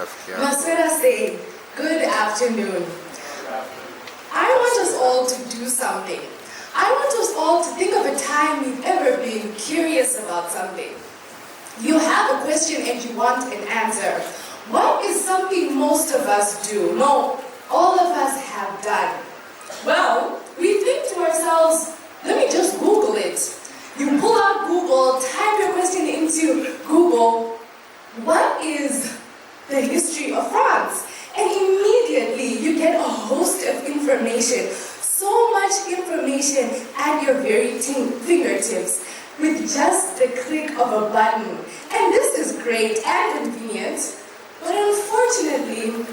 Maswera say, good afternoon. I want us all to do something. I want us all to think of a time you've ever been curious about something. You have a question and you want an answer. What is something most of us do? No, all of us have done. Well, we think to ourselves, let me just Google it. You pull out Google, type your question into Google. What is the history of France? And immediately you get a host of information. So much information at your very fingertips with just the click of a button. And this is great and convenient, but unfortunately,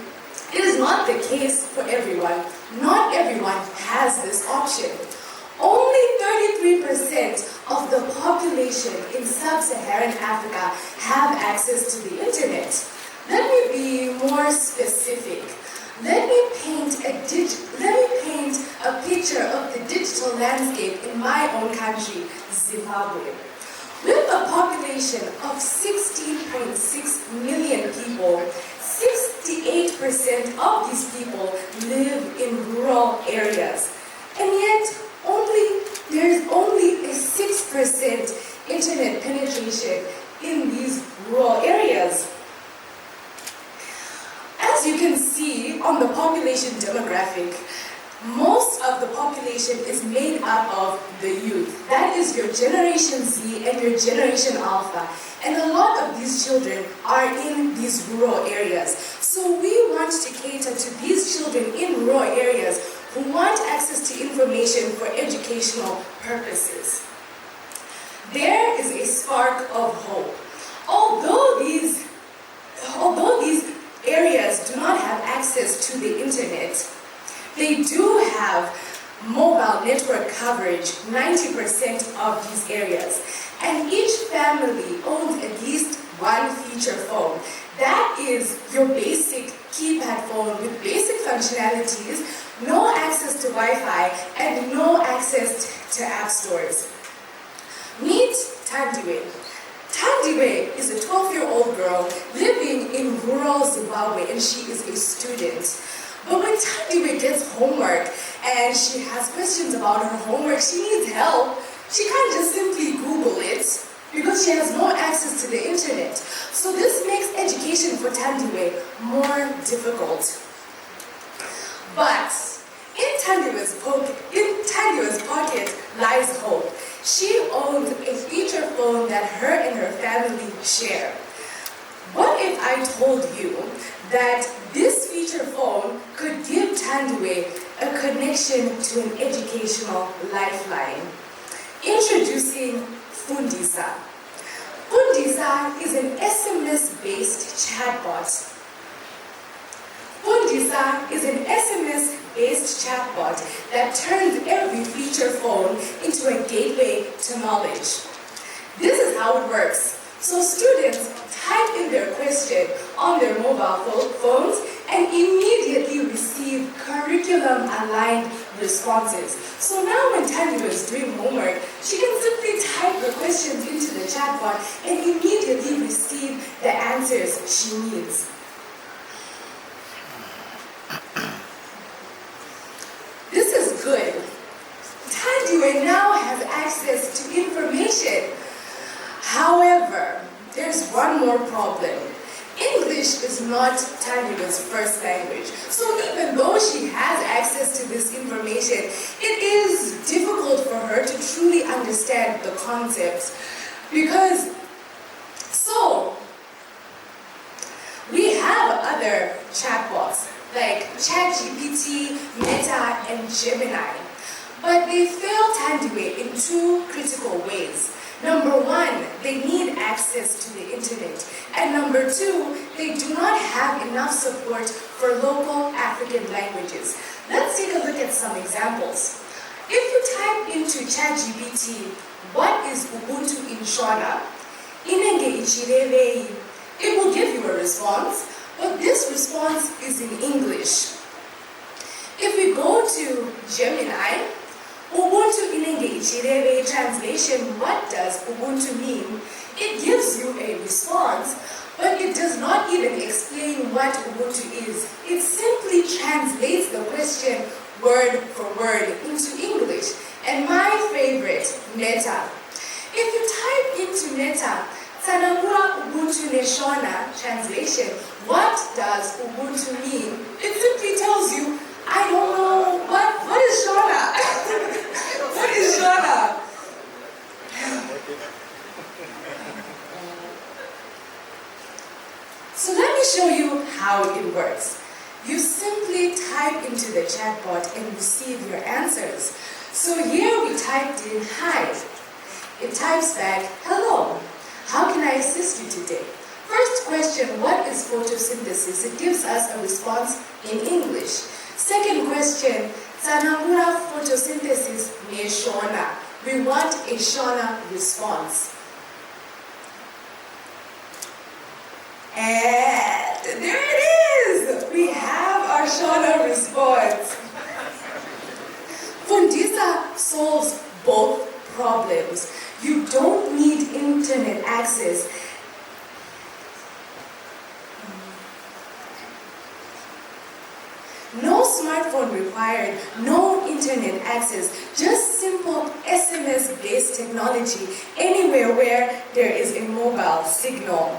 it is not the case for everyone. Not everyone has this option. Only 33% of the population in sub-Saharan Africa have access to the internet. Let me be more specific. Let me paint a picture of the digital landscape in my own country, Zimbabwe. With a population of 16.6 million people, 68% of these people live in rural areas. And yet, there's only a 6% internet penetration in these rural areas. As you can see on the population demographic, most of the population is made up of the youth. That is your Generation Z and your Generation Alpha. And a lot of these children are in these rural areas. So we want to cater to these children in rural areas who want access to information for educational purposes. There is a spark of hope. Although these areas do not have access to the internet, they do have mobile network coverage, 90% of these areas. And each family owns at least one feature phone. That is your basic keypad phone with basic functionalities, no access to Wi-Fi, and no access to app stores. Meet Tandiwe. Tandiwe is a 12-year-old girl living in rural Zimbabwe, and she is a student. But when Tandiwe gets homework and she has questions about her homework, she needs help. She can't just simply Google it because she has no access to the internet. So this makes education for Tandiwe more difficult. But in Tandiwe's pocket lies hope. She owns a feature phone that her and her family share. What if I told you that this feature phone could give Tandiwe a connection to an educational lifeline? Introducing Fundisa. Fundisa is an SMS-based chatbot. Fundisa is an SMS-based chatbot that turns every feature phone into a gateway to knowledge. This is how it works. So students type in their question on their mobile phones and immediately receive curriculum-aligned responses. So now when Tandiwe is doing homework, she can simply type her questions into the chatbot and immediately receive the answers she needs. This is good. Tandiwe now has access to information. However, there's one more problem. English is not Tandiwe's first language. So even though she has access to this information, it is difficult for her to truly understand the concepts. We have other chatbots like ChatGPT, Meta, and Gemini. But they fail Tandiwe in two critical ways. Number one, they need access to the internet. And number two, they do not have enough support for local African languages. Let's take a look at some examples. If you type into ChatGPT, what is Ubuntu in Shona? Inenge ichirevei. It will give you a response, but this response is in English. If we go to Gemini, Ubuntu Inenge Ichireve translation, what does Ubuntu mean? It gives you a response, But it does not even explain what Ubuntu is. It simply translates the question word for word into English. And my favorite, Neta. If you type into Neta, Tsanangura Ubuntu Neshona translation, what does Ubuntu mean? It simply tells you, I don't know, what is Shona? What is Shona? So let me show you how it works. You simply type into the chatbot and receive your answers. So here we typed in hi. It types back, hello, how can I assist you today? First question, what is photosynthesis? It gives us a response in English. Second question, Tsanangura photosynthesis ne Shona. We want a Shona response. And there it is! We have our Shona response. Fundisa solves both problems. You don't need internet access. No smartphone required, no internet access, just simple SMS-based technology anywhere where there is a mobile signal.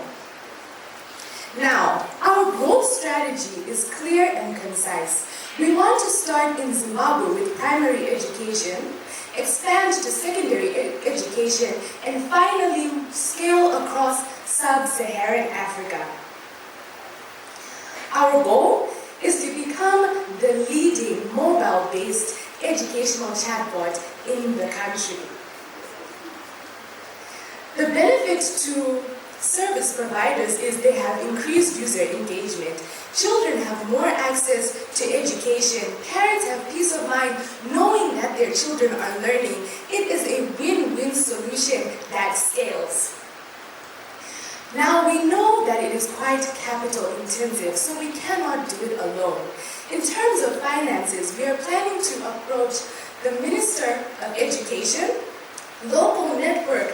Now, our growth strategy is clear and concise. We want to start in Zimbabwe with primary education, expand to secondary education, and finally scale across sub-Saharan Africa. Our goal is to become the leading mobile-based educational chatbot in the country. The benefit to service providers is they have increased user engagement. Children have more access to education. Parents have peace of mind knowing that their children are learning. It is a win-win solution that scales. Now we know that it is quite capital intensive, so we cannot do it alone. In terms of finances, we are planning to approach the Minister of Education, local network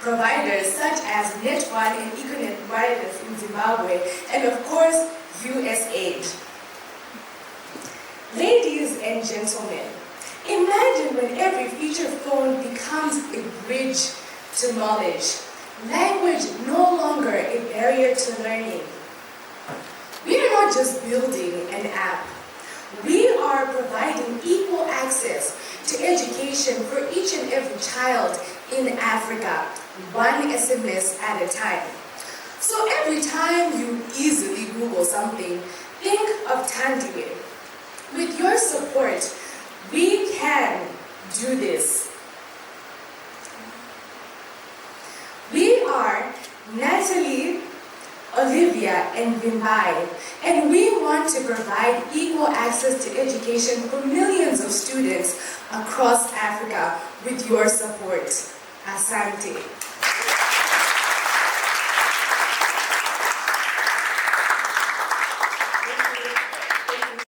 providers such as Net1 and Econet Wireless in Zimbabwe, and of course, USAID. Ladies and gentlemen, imagine when every feature phone becomes a bridge to knowledge. Language no longer a barrier to learning. We are not just building an app. We are providing equal access to education for each and every child in Africa, one SMS at a time. So every time you easily Google something, think of Tandiwe. With your support, we can do this. We are Natalie, Olivia, and Vimbai, and we want to provide equal access to education for millions of students across Africa with your support. Asante.